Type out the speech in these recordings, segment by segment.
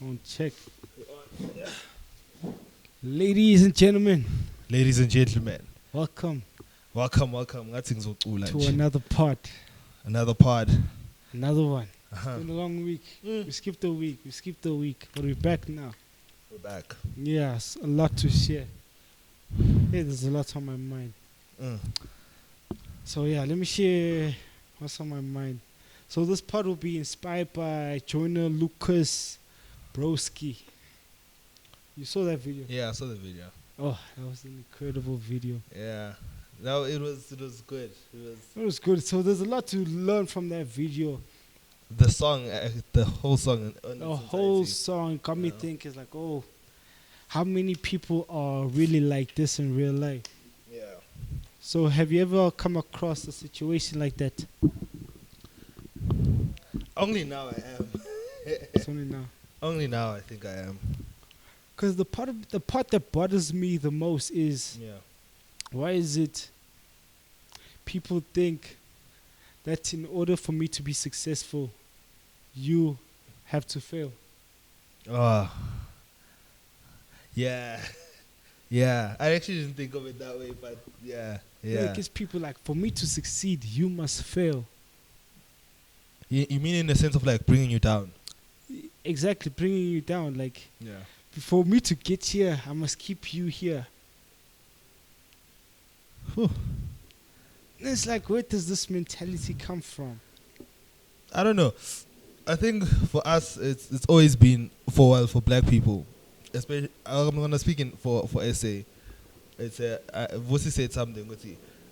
On check. Ladies and gentlemen, Ladies and gentlemen, welcome welcome. Ngathi ngizocula to nje. another part. Another pod. Another one. Uh-huh. It's been a long week. We skipped a week. But we're back now. We're back. Yes, a lot to share. Hey, there's a lot on my mind. So yeah, let me share what's on my mind. So this part will be inspired by Joyner Lucas, Broski. You saw that video? Yeah, I saw the video. Oh, that was an incredible video. Yeah. No, it was good. It was good. So there's a lot to learn from that video. The song, the whole song. The whole song got me thinking, like, oh, how many people are really like this in real life? Yeah. So have you ever come across a situation like that? Only now I am. It's only now. Only now I think I am. Because the part that bothers me the most is, why is it people think that in order for me to be successful, you have to fail? Oh. Yeah. Yeah. I actually didn't think of it that way, but yeah. Like, it's people like, for me to succeed, you must fail. You mean in the sense of like bringing you down? Exactly, bringing you down. Like, Yeah. for me to get here, I must keep you here. Whew. And it's like, where does this mentality come from? I don't know. I think for us, it's always been for a while for black people. Especially, I'm gonna speak for SA. It's Vusi said something.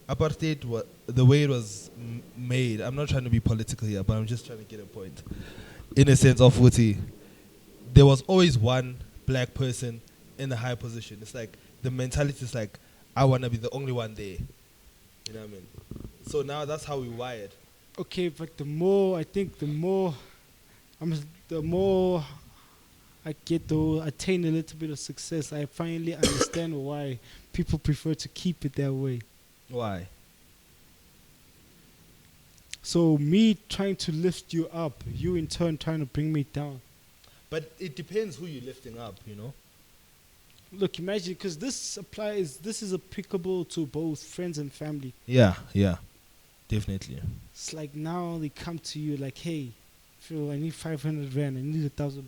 Apartheid, the way it was made. I'm not trying to be political here, but I'm just trying to get a point. In a sense of Vusi, there was always one black person in a high position. It's like the mentality is like, I wanna be the only one there. You know what I mean? So now that's how we wired. Okay, but the more I get to attain a little bit of success, I finally understand why people prefer to keep it that way. Why? So me trying to lift you up, you in turn trying to bring me down. But it depends who you're lifting up, you know? Look, imagine, because this is applicable to both friends and family. Yeah, definitely. It's like now they come to you like, hey, Phil, I need 500 rand, I need $1,000.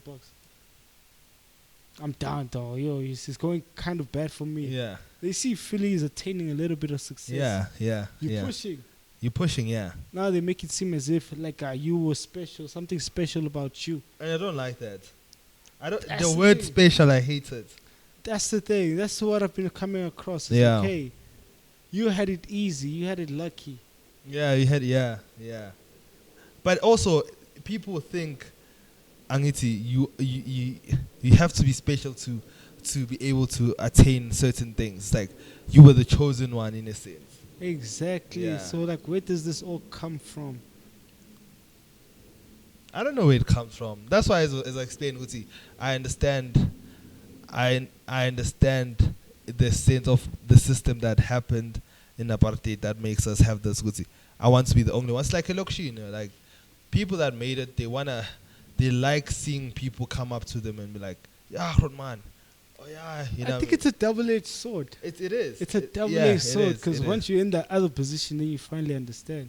I'm down, dog. Yo, it's going kind of bad for me. Yeah. They see Philly is attaining a little bit of success. Yeah. You're pushing. You're pushing, yeah. Now they make it seem as if like you were special, something special about you. And I don't like that. That's the the word thing. special, I hate it. That's the thing. That's what I've been coming across. It's Yeah. like, hey, you had it easy. You had it lucky. Yeah, you had, yeah. But also, people think, Angiti, you have to be special to be able to attain certain things. Like, you were the chosen one in a sense. Exactly. Yeah. So, like, where does this all come from? I don't know where it comes from. That's why, as I explained, Uti, I understand the sense of the system that happened in apartheid that makes us have this Uti. I want to be the only one. It's like a Lokshi, you know, like people that made it, they like seeing people come up to them and be like, yeah, man. Oh yeah, you know. I think it's a double-edged sword. It is. It's a double-edged sword, because once you're in that other position, then you finally understand.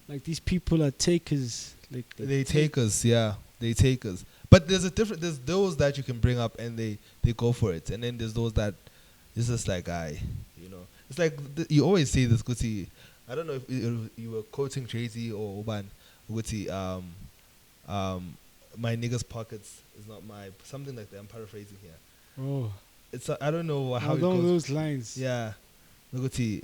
Like, these people are takers. Like, they take us, yeah. They take us. But there's those that you can bring up and they go for it. And then there's those that it's just like, you know. It's like, you always say this, Guti. I don't know if you were quoting Jay-Z or Oban, Guti, my nigga's pockets is not my, something like that. I'm paraphrasing here. Oh. It's I don't know how it Along goes. those lines. Yeah. Guti,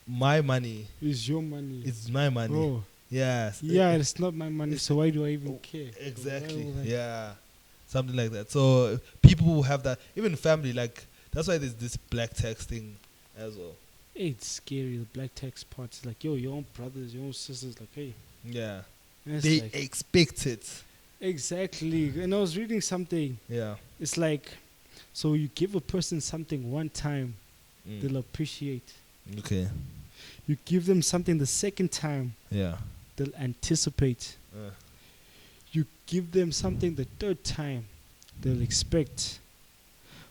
my money Is your money. is my money. Oh. Yes. Yeah, it's not my money, so why do I even care? Exactly. Why would I- Yeah. Something like that. So people who have that, even family, like that's why there's this black tax thing as well. It's scary, the black tax part. It's like, yo, your own brothers, your own sisters, like, hey. Yeah. And it's They like, expect it. exactly. And I was reading something. Yeah. It's like, so you give a person something one time, Mm. they'll appreciate. Okay. You give them something the second time, Yeah. they'll anticipate. You give them something the third time, they'll expect.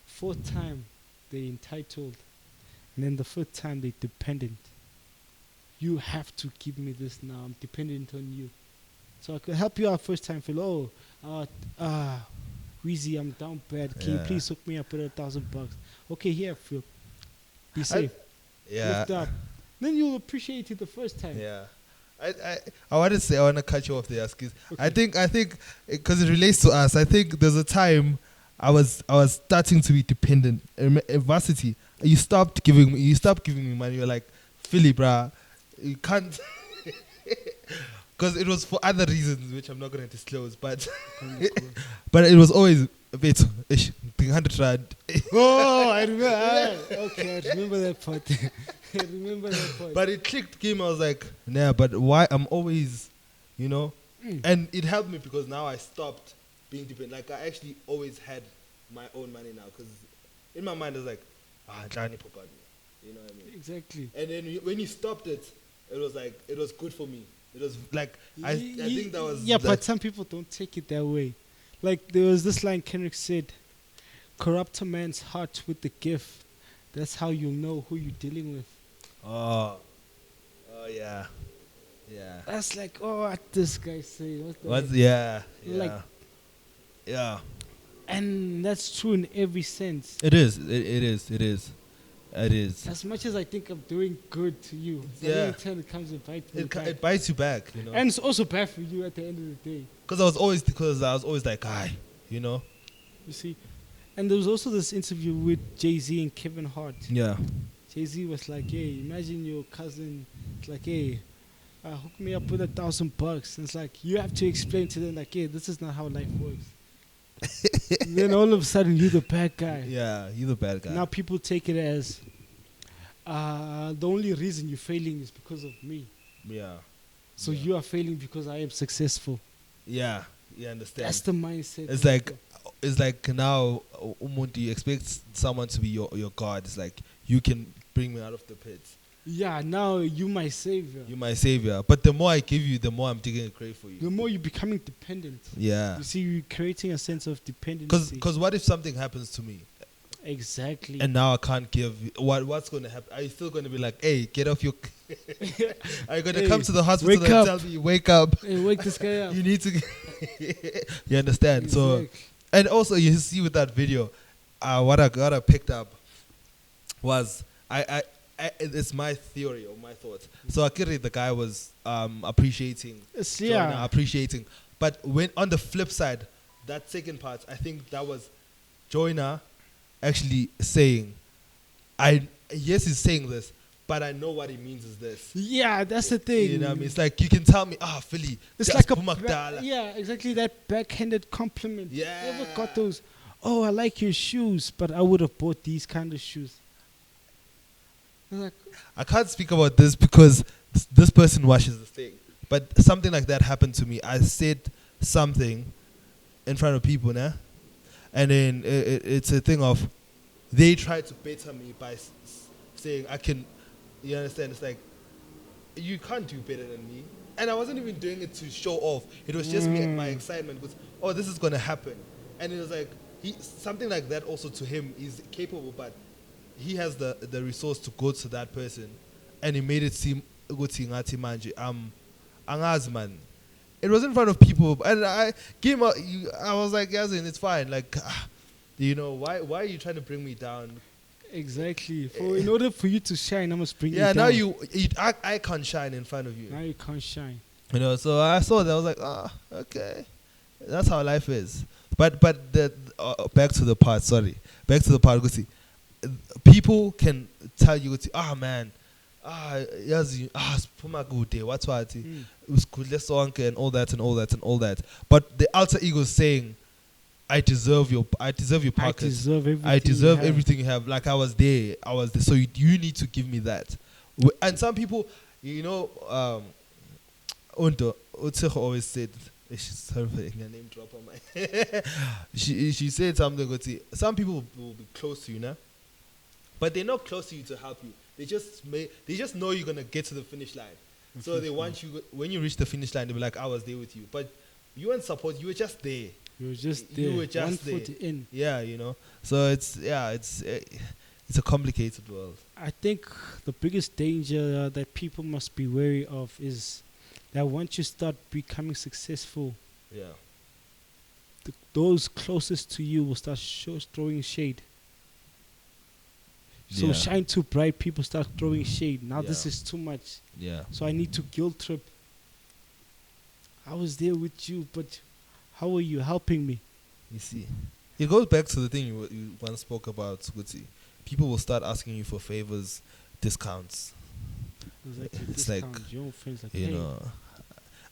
Fourth time, they're entitled. And then the fifth time, they're dependent. You have to give me this now. I'm dependent on you. So I could help you out first time. Feel, Weezy, I'm down bad. Can you please hook me up with $1,000? Okay, here, Phil. Be safe. Lift up. Then you'll appreciate it the first time. Yeah. I want to cut you off there, Skis. Okay. I think because it relates to us. I think there's a time I was starting to be dependent. In varsity, you stopped giving me money. You're like, Philly, bruh, you can't. Because it was for other reasons which I'm not going to disclose, but but it was always a bit 100 rand. Oh, I remember. Okay, I remember that part. But it clicked game. I was like, nah, but why? I'm always, and it helped me because now I stopped being dependent. Like I actually always had my own money now because in my mind I was like, Johnny forgot me. You know what I mean? Exactly. And then when you stopped it, it was like it was good for me. It was like I think that was but some people don't take it that way. Like there was this line Kendrick said, "Corrupt a man's heart with the gift. That's how you'll know who you're dealing with." Oh yeah. That's like, what this guy say? Yeah. And that's true in every sense. It is. As much as I think I'm doing good to you, every time it comes and bites me back. It bites you back, And it's also bad for you at the end of the day. Because I was always like, You see, and there was also this interview with Jay-Z and Kevin Hart. Yeah. Jay-Z was like, hey, imagine your cousin. It's like, hey, hook me up with $1,000. And it's like, you have to explain to them, like, hey, this is not how life works. Then all of a sudden, you're the bad guy. Yeah, you're the bad guy. Now people take it as the only reason you're failing is because of me. Yeah. So you are failing because I am successful. Yeah, you understand. That's the mindset. It's like now, you expect someone to be your God. It's like, you can bring me out of the pit. Yeah, now you my savior. You're my savior. But the more I give you, the more I'm taking a credit for you. The more you're becoming dependent. Yeah. You see, you're creating a sense of dependency. Because what if something happens to me? Exactly. And now I can't give. What's going to happen? Are you still going to be like, hey, get off your... Are you going to come to the hospital and tell me, wake up? Hey, wake this guy up. You need to... You understand? Exactly. So, and also you see with that video, what I picked up was... it's my theory or my thoughts. So Akiri, the guy was appreciating, but when on the flip side, that second part, I think that was Joyner actually saying, yes, he's saying this, but I know what he means is this. Yeah, that's the thing. You know what I mean? It's like you can tell me, Philly, it's like exactly that backhanded compliment. Yeah. You ever got those? Oh, I like your shoes, but I would have bought these kind of shoes. I can't speak about this because this person watches the thing. But something like that happened to me. I said something in front of people, nah? And then it's a thing of they try to better me by saying I can. You understand? It's like you can't do better than me. And I wasn't even doing it to show off. It was just me, my excitement was, this is gonna happen. And it was like something like that. Also to him, he's capable, but he has the resource to go to that person, and he made it seem ukuthi ngathi manje angazi man. It was in front of people, and I was like, Yazin, it's fine. Like, why are you trying to bring me down? Exactly. In order for you to shine, I must bring you down. Yeah, now I can't shine in front of you. Now you can't shine. So I saw that. I was like, okay, that's how life is. But back to the part. Sorry, back to the part. Gusi. People can tell you, man, yazi, phuma kude, what's what, usikhudle sonke and all that. But the alter ego is saying, I deserve your pocket. I deserve everything you have. Like I was there. So you need to give me that. And some people, Unto always said, sorry for a name drop on my. she said something. Some people will be close to you now. But they're not close to you to help you. They just know you're gonna get to the finish line. So they want you, when you reach the finish line, they'll be like, I was there with you. But you weren't support. You were just there. You were just there. You were just one there. foot in. Yeah, you know. So it's a complicated world. I think the biggest danger that people must be wary of is that once you start becoming successful, Yeah. those closest to you will start throwing shade. So Yeah. shine too bright, people start throwing shade. Now this Yeah. is too much. Yeah. So I need to guilt trip. I was there with you, but how are you helping me? You see, it goes back to the thing you once spoke about, Guti. People will start asking you for favors, discounts. It's like, your friends like, you hey, know,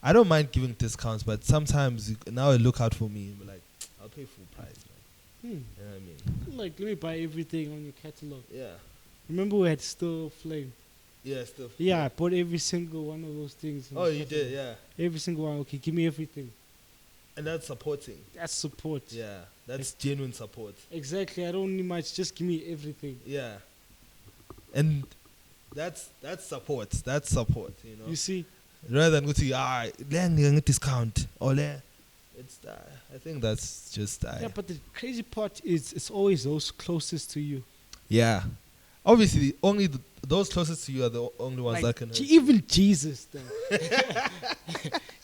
I don't mind giving discounts, but sometimes now I look out for me and be like, I'll pay full price, man. You know what I mean? like, let me buy everything on your catalog. Yeah. Remember we had Still Flame? Yeah, stuff. Yeah, I bought every single one of those things. Oh, you did, yeah. Every single one. Okay, give me everything. And that's supporting. That's support. Yeah, that's genuine support. Exactly. I don't need much. Just give me everything. Yeah. And that's support. That's support, you know. You see? Rather than go to a discount or it's I think that's just Yeah, but the crazy part is it's always those closest to you. yeah. Obviously, only those closest to you are the only ones Like, that can hurt. even Jesus, though.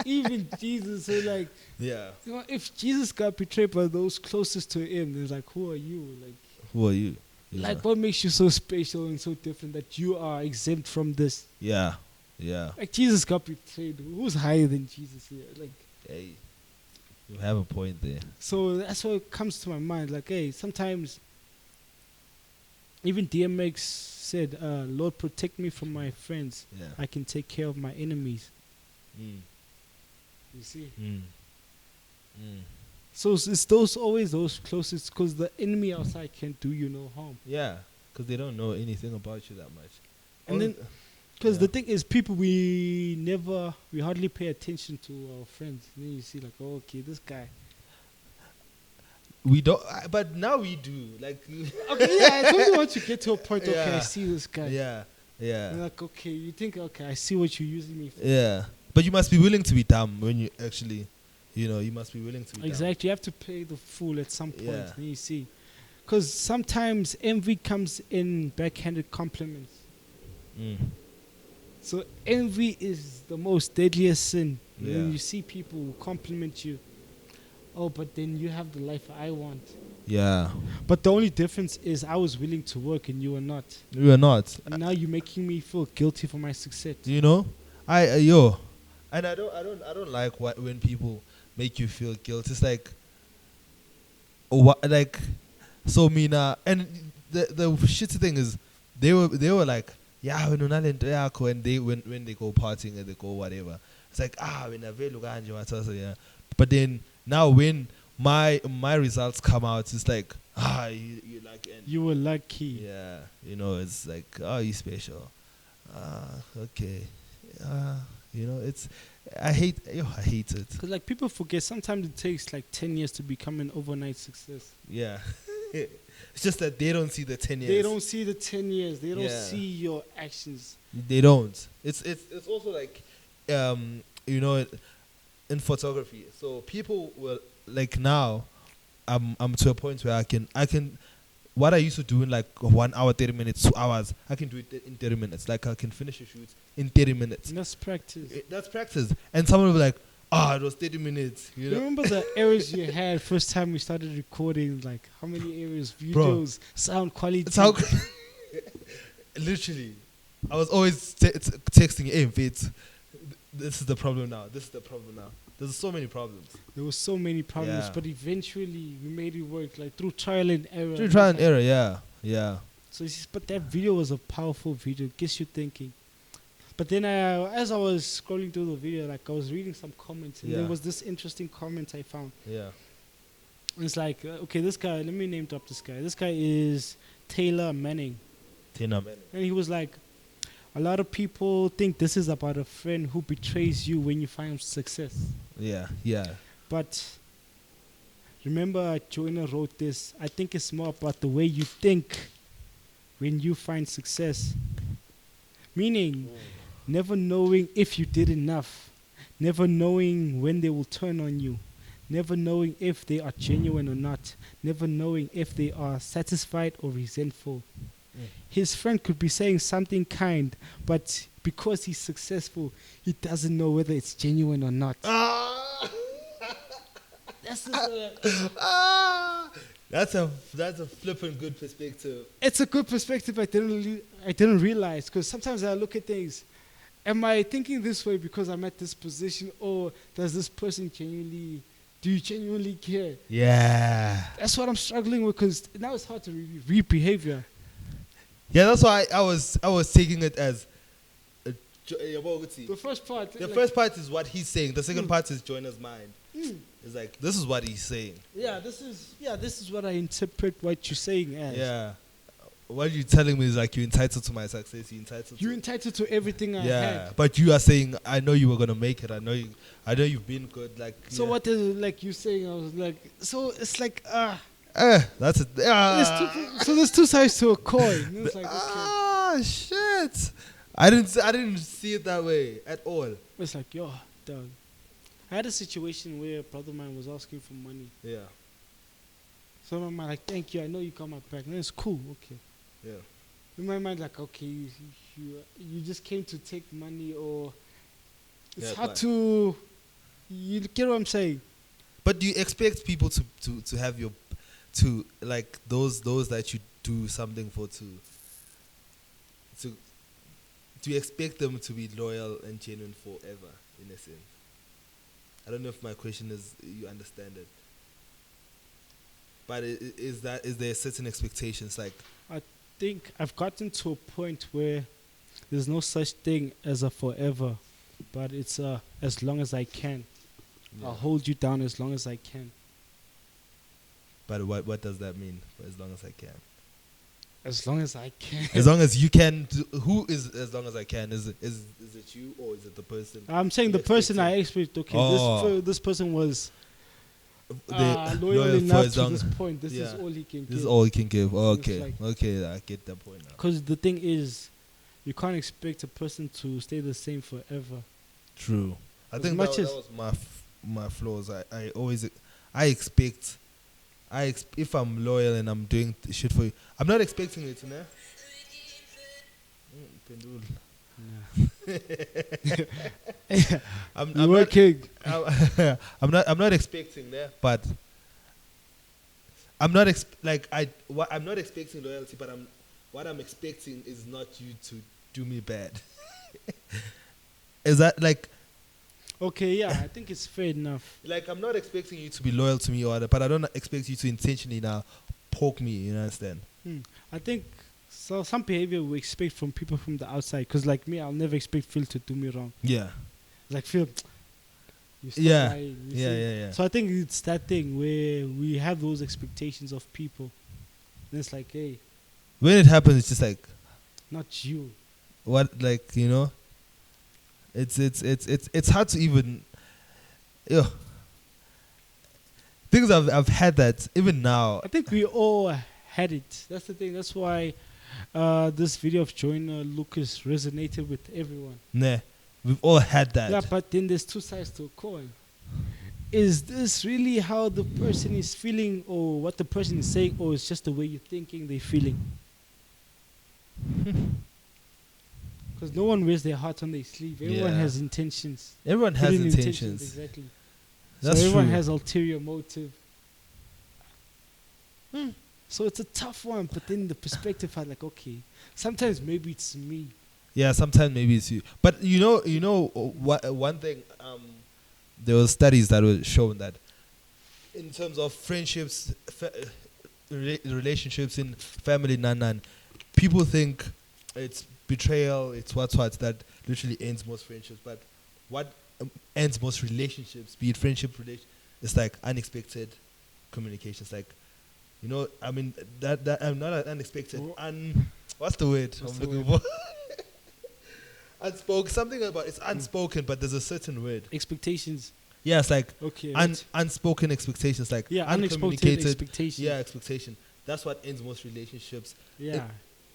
Even Jesus. So like, Yeah. you know, if Jesus got betrayed by those closest to him, they're like, who are you? Like, Who are you? Yeah. like, what makes you so special and so different that you are exempt from this? Yeah. Yeah. Like, Jesus got betrayed. Who's higher than Jesus here? Like, Hey, you have a point there. so that's what comes to my mind. Like, hey, sometimes even DMX said, Lord, protect me from my friends. Yeah. I can take care of my enemies. Mm. You see? Mm. Mm. So it's those always those closest, because the enemy outside can't do you no harm. Yeah, because they don't know anything about you that much. And then, because the thing is, people, we hardly pay attention to our friends. And then you see, like, oh, okay, this guy. We don't, but now we do. Like, Okay, yeah, I only want to get to a point, okay, I Yeah. see this guy. yeah, yeah, And like, okay, you think, okay, I see what you're using me for. yeah. But you must be willing to be dumb when you actually, you must be willing to be Exactly, you have to play the fool at some point. Yeah. And you see, because sometimes envy comes in backhanded compliments. dumb. So envy is the most deadliest sin. Yeah. When you see people who compliment you, oh, but then you have the life I want. Yeah, But the only difference is I was willing to work and you were not. you are not. And now you're making me feel guilty for my success. You know, and I don't like when people make you feel guilty. It's like, so Mina, and the shitty thing is, they were like, yeah, when they go partying and they go whatever, it's like when yeah. But then now when my results come out, it's like you like, and You were lucky. yeah, it's like, you special, okay, it's I hate it. Because like people forget, sometimes it takes like 10 years to become an overnight success. Yeah. It's just that they don't see the 10 years. They don't see the 10 years. They don't Yeah. see your actions. They don't. It's also like, in photography. So people will, like, now, I'm to a point where I can, what I used to do in like 1 hour, 30 minutes, 2 hours, I can do it in 30 minutes. Like, I can finish a shoot in 30 minutes. And that's practice. That's practice. And someone will be like, it was 30 minutes. You know? Remember the errors you had first time we started recording? Like, how many errors? Videos, Bro. sound quality. It's how literally, I was always texting, hey, Fitz, this is the problem now. This is the problem now. There's so many problems. There were so many problems, Yeah. but eventually we made it work, like through trial and error. Through trial and error, yeah. So, but that video was a powerful video. It gets you thinking. But then, as I was scrolling through the video, like I was reading some comments, and there Yeah. was this interesting comment I found. Yeah. And it's like, okay, this guy. Let me name drop this guy. This guy is Taylor Manning, Tina, man. and he was like, a lot of people think this is about a friend who betrays you when you find success. Yeah. But remember, Joyner wrote this. I think it's more about the way you think when you find success. Meaning, never knowing if you did enough. never knowing when they will turn on you, never knowing if they are genuine or not, never knowing if they are satisfied or resentful. His friend could be saying something kind, but because he's successful, he doesn't know whether it's genuine or not. That's that's a flippin' good perspective. It's a good perspective. I didn't realize, because sometimes I look at things. Am I thinking this way because I'm at this position, or does this person do you genuinely care? Yeah. That's what I'm struggling with, because now it's hard to read behavior. Yeah, that's why I was taking it as The first part. the first part is what he's saying. The second part is Joyner's mind. Mm. It's like, this is what he's saying. This is what I interpret what you're saying as. Yeah. What you're telling me is like, you're entitled to my success. You're entitled to everything I had. But you are saying, I know you were gonna make it. I know you've been good. Like, so what is it like you saying? I was like, so it's like that's it. So there's two sides to a coin. It's like, okay. Shit. I didn't see it that way at all. It's like, yo, dog. I had a situation where a brother of mine was asking for money. Yeah. So in my mind, like, thank you, I know you got my back. And it's cool, okay. Yeah. In my mind, like, okay, you just came to take money, or it's hard to, you get what I'm saying? But do you expect people to have to like those that you do something for do you expect them to be loyal and genuine forever, in a sense? I don't know if my question is, you understand it. But is there certain expectations? Like, I think I've gotten to a point where there's no such thing as a forever, but it's as long as I can. Yeah. I'll hold you down as long as I can. But what does that mean? For as long as I can. As long as I can. As long as you can. Who is as long as I can? Is it you, or is it the person? I'm saying the person I expect. Okay, this person was loyal enough to this point. This is all he can give. This is all he can give. Oh, okay, okay, I get that point now. Because the thing is, you can't expect a person to stay the same forever. True. I think that was my flaws. I expect if I'm loyal and I'm doing shit for you, I'm not expecting it, you know. I'm working. I'm not expecting that, but I'm not I'm not expecting loyalty, but what I'm expecting is not you to do me bad. Is that like? Okay, yeah, I think it's fair enough. Like, I'm not expecting you to be loyal to me or other, but I don't expect you to intentionally now poke me, you understand? I think some behavior we expect from people from the outside, because like me, I'll never expect Phil to do me wrong. Yeah. Like, Phil, you stop lying, yeah. So I think it's that thing where we have those expectations of people. And it's like, hey. When it happens, it's just like. Not you. What, like, you know? It's hard to even, things I've had that even now. I think we all had it. That's the thing. That's why this video of Joyner Lucas resonated with everyone. Nah, we've all had that. Yeah, but then there's two sides to a coin. Is this really how the person is feeling, or what the person is saying, or it's just the way you're thinking they're feeling? Because no one wears their heart on their sleeve. Everyone has intentions. Everyone has intentions. Exactly. That's so everyone true. has ulterior motive. So it's a tough one, but then the perspective I like, okay, sometimes maybe it's me. Yeah, sometimes maybe it's you. But you know what? One thing, there were studies that were shown that in terms of friendships, relationships in family, people think it's betrayal, it's what that literally ends most friendships. But what ends most relationships, be it friendship, it's like unexpected communications. Like, you know, I mean that I'm not unexpected. What's the word I'm looking for? Unspoken. Something about it's unspoken, but there's a certain word. Expectations. Yeah, it's like okay, unspoken expectations, like uncommunicated expectations. Yeah, expectation. That's what ends most relationships. Yeah.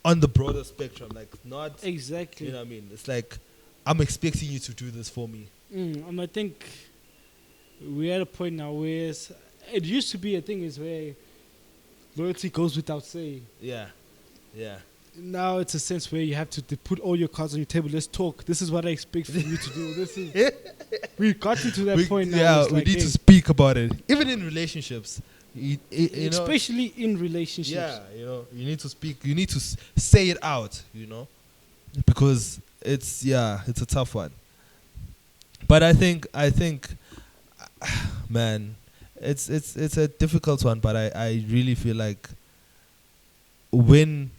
On the broader spectrum, like not exactly. You know what I mean? It's like I'm expecting you to do this for me. I think we're at a point now where it used to be a thing is where loyalty goes without saying. Yeah. Now it's a sense where you have to put all your cards on your table. Let's talk. This is what I expect from you to do. This is we've gotten to that point now. Yeah, It's we like, need hey, to speak about it. Even in relationships. You know, especially in relationships. yeah, you need to speak. You need to say it out. Because it's a tough one. But I think, man, it's a difficult one. But I really feel like when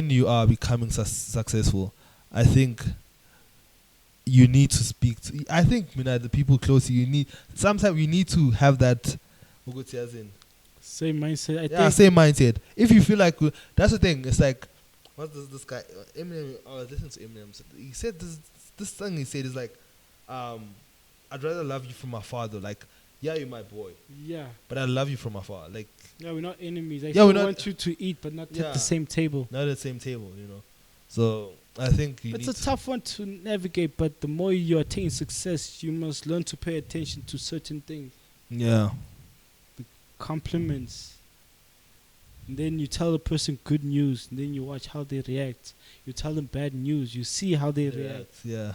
you are becoming successful, I think you need to speak to. I think the people close to you sometimes you need to have that. Same mindset. I Yeah, think. same mindset. If you feel like that's the thing. It's like, what does this guy Eminem? I was listening to Eminem. He said this thing. He said is like, I'd rather love you from afar though. Like, yeah, you're my boy. Yeah. But I love you from afar. Like, Yeah, we're not enemies. I Yeah, still we're not- want you to eat, but not Yeah. at the same table. not at the same table. So I think It's a tough one to navigate, but the more you attain success, you must learn to pay attention to certain things. Yeah. Compliments. And then you tell the person good news, and then you watch how they react. You tell them bad news, you see how they react. Yeah.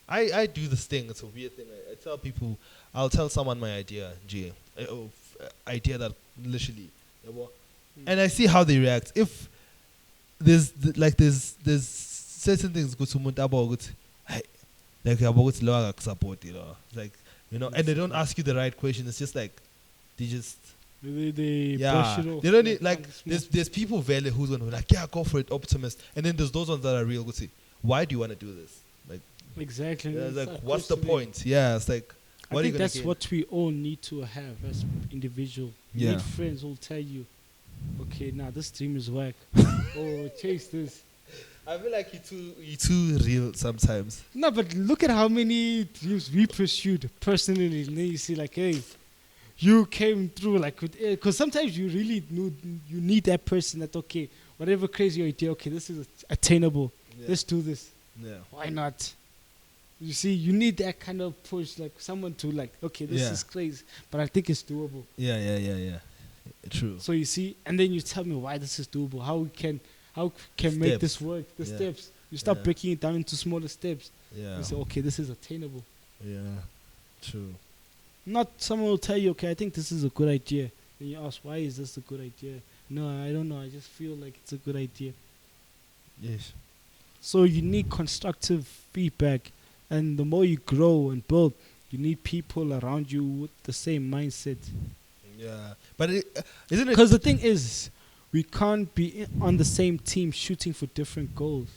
I do this thing. It's a weird thing. I tell people. I'll tell someone my idea, idea that literally, and I see how they react. If there's certain things go to Muntabo, like about support, like and they don't ask you the right question. It's just like they just They brush it off. they don't need like something small. there's people value who's gonna be like, yeah, go for it, optimist, and then there's those ones that are real good. Why do you want to do this? Like, Exactly. it's It's like what's the questioning. point? Yeah, it's like I what are you think gonna that's gain? what we all need to have as individual. You Yeah. need friends who'll tell you, okay, now this dream is whack. Oh, chase this. I feel like you too real sometimes. No, but look at how many dreams we pursued personally. And then you see, like, hey, you came through, like, because sometimes you really you need that person that, okay, whatever crazy idea, okay, this is attainable. Yeah. Let's do this. Yeah. Why not? You see, you need that kind of push, like someone to, like, okay, this Yeah. is crazy, but I think it's doable. Yeah. True. So you see, and then you tell me why this is doable, how we can make Steps. this work, the Yeah. steps. You start Yeah. breaking it down into smaller steps. Yeah. You say, okay, this is attainable. Yeah. True. Not someone will tell you, okay, I think this is a good idea. And you ask, why is this a good idea? No, I don't know. I just feel like it's a good idea. Yes. So you need constructive feedback. And the more you grow and build, you need people around you with the same mindset. Yeah. But isn't it? Because the thing is, we can't be on the same team shooting for different goals.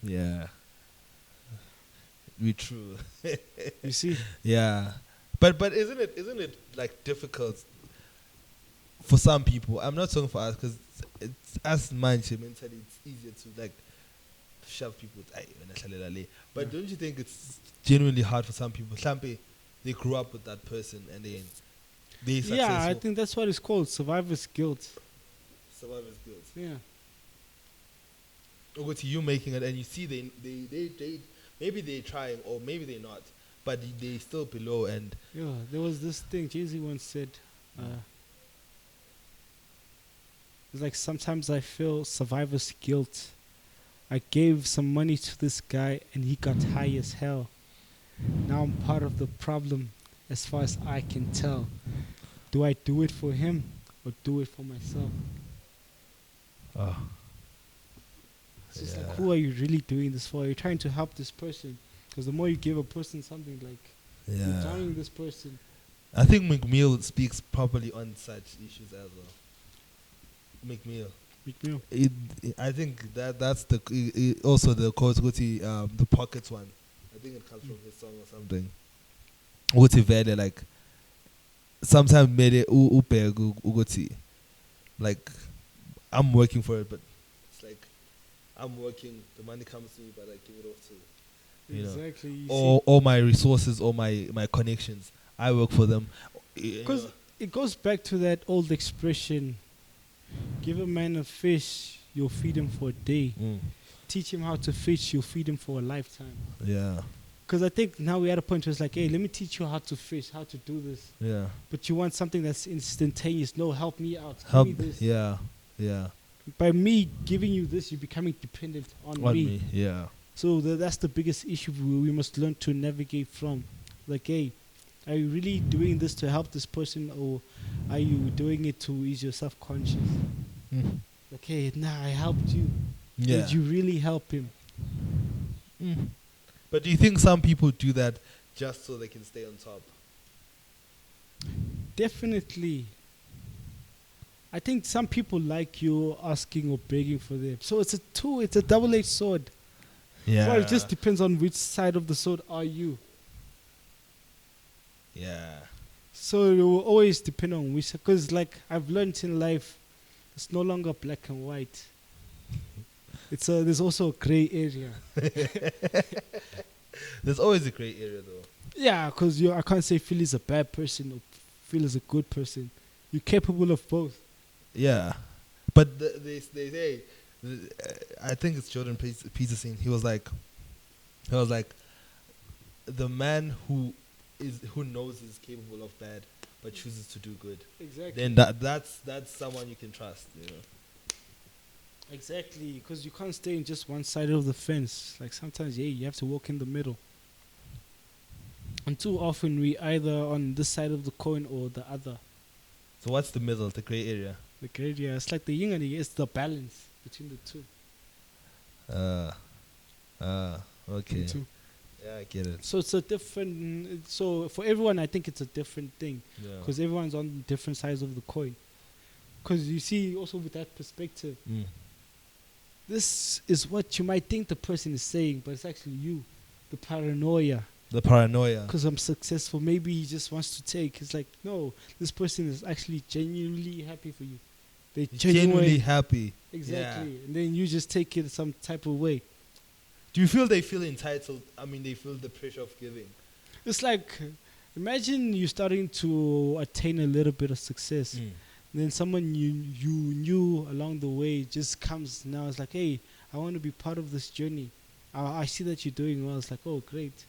Yeah. We true. You see? Yeah. But isn't it like difficult for some people? I'm not talking for us because it's as mindset mentally. It's easier to like shove people. But don't you think it's genuinely hard for some people? Sampe, they grew up with that person and then they successful. Yeah, I think that's what it's called, survivor's guilt. Survivor's guilt. Yeah. Or go to you making it and you see they maybe they're trying or maybe they're not, but they still below and Yeah, there was this thing Jay-Z once said, it's like sometimes I feel survivor's guilt. I gave some money to this guy and he got high as hell. Now I'm part of the problem as far as I can tell. Do I do it for him or do it for myself? It's just like, who are you really doing this for? You're trying to help this person. Because the more you give a person something, like, you're drowning this person. I think McMill speaks properly on such issues as well. McMill. I think that's also the quote, the Pockets one. I think it comes from his song or something. What's very like sometimes made it like I'm working for it, but it's like I'm working, the money comes to me, but I give it off to Exactly. or my resources or my connections. I work for them. Because it goes back to that old expression, give a man a fish, you'll feed him for a day. Teach him how to fish, you'll feed him for a lifetime. Yeah. Because I think now we're at a point where it's like, hey, let me teach you how to fish, how to do this. Yeah. But you want something that's instantaneous. No, help me out. Help. Give me this. Yeah. Yeah. By me giving you this, you're becoming dependent on me. Yeah. So that's the biggest issue we must learn to navigate from. Like, hey, are you really doing this to help this person, or are you doing it to ease your self-conscious? Mm. Like, hey, nah, I helped you. Yeah. Did you really help him? Mm. But do you think some people do that just so they can stay on top? Definitely. I think some people like you asking or begging for them. So it's a double-edged sword. Yeah. Well, it just depends on which side of the sword are you. Yeah. So it will always depend on which, because like I've learned in life, it's no longer black and white. There's also a gray area. There's always a gray area though. Yeah, because I can't say Phil is a bad person or Phil is a good person. You're capable of both. Yeah. But they say, I think it's Jordan Peterson. He was like, the man who knows is capable of bad but chooses to do good. Exactly. Then that's someone you can trust. You know. Exactly, because you can't stay in just one side of the fence. Like sometimes, you have to walk in the middle. And too often we either on this side of the coin or the other. So what's the middle, the gray area? The gray area, it's like the yin and the yang. It's the balance between the two. Okay. The two. Yeah, I get it. So it's a different. So for everyone, I think it's a different thing. Yeah. Because everyone's on different sides of the coin. Because you see, also with that perspective, this is what you might think the person is saying, but it's actually you, the paranoia. The paranoia. Because I'm successful, maybe he just wants to take. It's like, no, this person is actually genuinely happy for you. They're genuinely happy. Exactly. Yeah. And then you just take it some type of way. Do you feel they feel entitled? I mean, they feel the pressure of giving. It's like, imagine you starting to attain a little bit of success. And then someone you knew along the way just comes now. It's like, hey, I want to be part of this journey. I see that you're doing well. It's like, oh, great.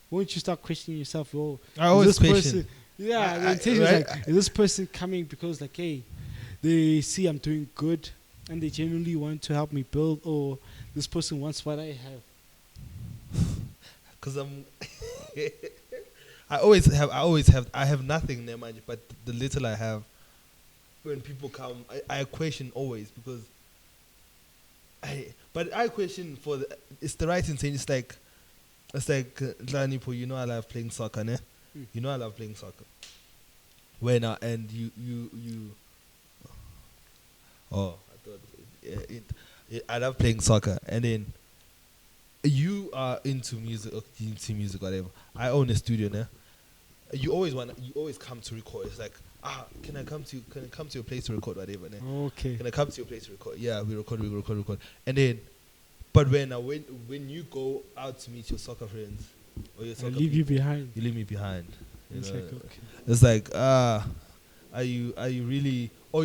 Won't you start questioning yourself? Oh, I always question. Yeah, the intention is like, is this person coming because like, hey, they see I'm doing good and they genuinely want to help me build, or this person wants what I have? Because I have nothing near mind, but the little I have, when people come, I question always, because I question it's the right intent. It's like Lanipo, you know I love playing soccer, ne? You know I love playing soccer. When and you oh, I thought I love playing soccer, and then you are into music, whatever. I own a studio now. You always come to record. It's like, can I come to your place to record, whatever? Ne? Okay. Can I come to your place to record? Yeah, we record. And then, but when you go out to meet your soccer friends or your soccer leave you behind. You leave me behind. It's like, okay. It's like, are you really? Or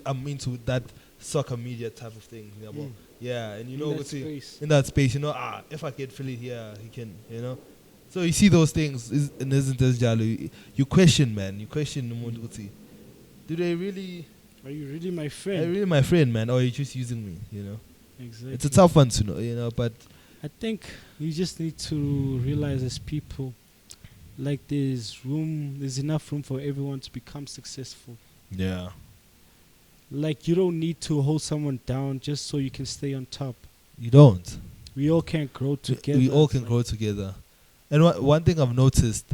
I'm into that soccer media type of thing. You know? Yeah, and in that space, if I get Philly here, he can, So you see those things, and isn't this Jalo? You question, man. You question do they really? Are you really my friend? Are you really my friend, man? Or are you just using me? Exactly. It's a tough one to know, but I think you just need to realize as people, like there's enough room for everyone to become successful. Yeah. Like you don't need to hold someone down just so you can stay on top. You don't. We all can grow together. We all can grow together. And one thing I've noticed,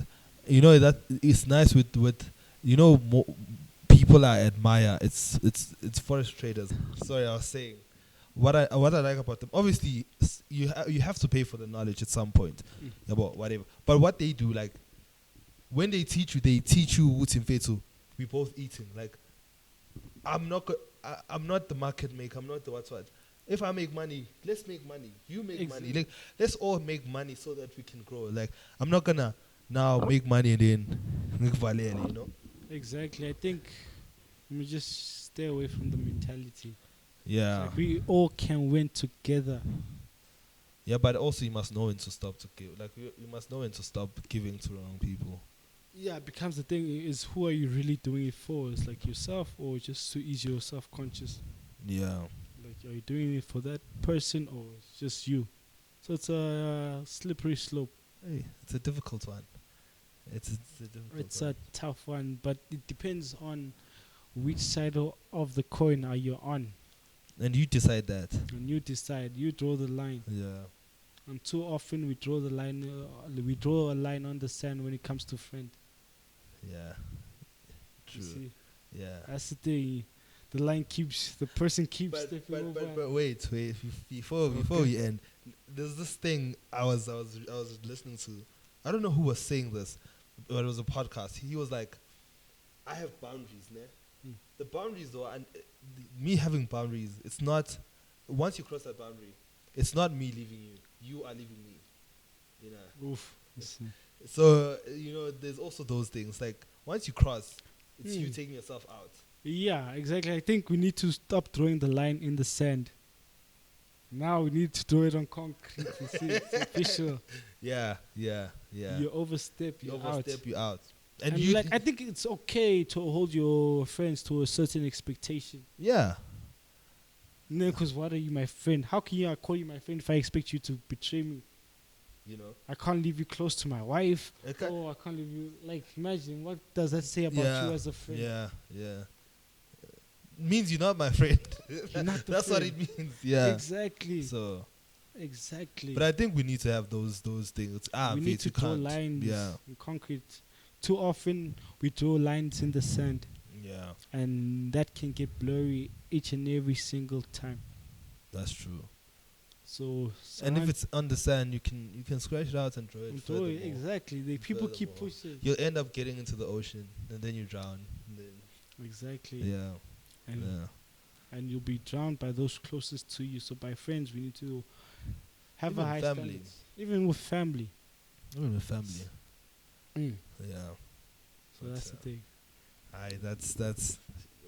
that it's nice with people I admire. It's forest traders. Sorry, I was saying what I like about them. Obviously, you have to pay for the knowledge at some point about whatever. But what they do, like when they teach you what's in fetu. We both eating. Like I'm not the market maker. I'm not the what. If I make money, let's make money. You make money. Like let's all make money so that we can grow. Like I'm not gonna now make money and then make value, Exactly. I think we just stay away from the mentality. Yeah. Like we all can win together. Yeah, but also you must know when to stop to give. Like you must know when to stop giving to wrong people. Yeah, it becomes the thing is who are you really doing it for? It's like yourself or just to ease your self conscious. Yeah. Like are you doing it for that person or it's just you? So it's a slippery slope. Hey, it's a difficult one. It's a difficult It's one. a tough one, but it depends on which side of the coin are you on. And you decide that. And you decide, you draw the line. Yeah. And too often we draw the line, we draw a line on the sand when it comes to friend. Yeah. You True. see, Yeah. that's the thing. The line keeps, the person keeps stepping over. But wait. Before we end, there's this thing I was listening to. I don't know who was saying this, but it was a podcast. He was like, "I have boundaries, ne? The boundaries, though, and me having boundaries, it's not. Once you cross that boundary, it's not me leaving you. You are leaving me. You know. Oof. So there's also those things. Like once you cross, it's you taking yourself out. Yeah, exactly. I think we need to stop drawing the line in the sand. Now we need to draw it on concrete. You see, it's official. Yeah. You overstep, you're out. You out. And you like, I think it's okay to hold your friends to a certain expectation. Yeah. No, because what are you, my friend? How can I call you my friend if I expect you to betray me? I can't leave you close to my wife. I can't leave you. Like, imagine, what does that say about you as a friend? Yeah. Means you're not my friend. You're not the That's friend. what it means. Yeah. Exactly. So. Exactly. But I think we need to have those things. We need to draw lines in concrete. Too often we draw lines in the sand. Yeah. And that can get blurry each and every single time. That's true. So and if it's on the sand, you can scratch it out and draw it. Draw it, exactly. People keep pushing. You'll end up getting into the ocean, and then you drown. And then exactly. Yeah. And you'll be drowned by those closest to you. So by friends, we need to have even a high family. standards. Even with family. Yeah. So that's the thing. Aye, that's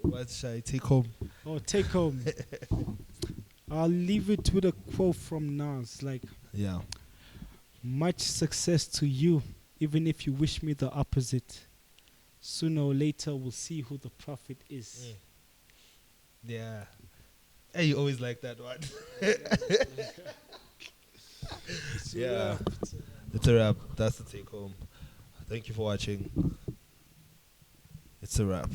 what shall I take home? Oh, take home. I'll leave it with a quote from Nas, like, much success to you, even if you wish me the opposite. Sooner or later, we'll see who the prophet is. Yeah. Hey, you always like that one. Yeah. It's a wrap. That's the take home. Thank you for watching. It's a wrap.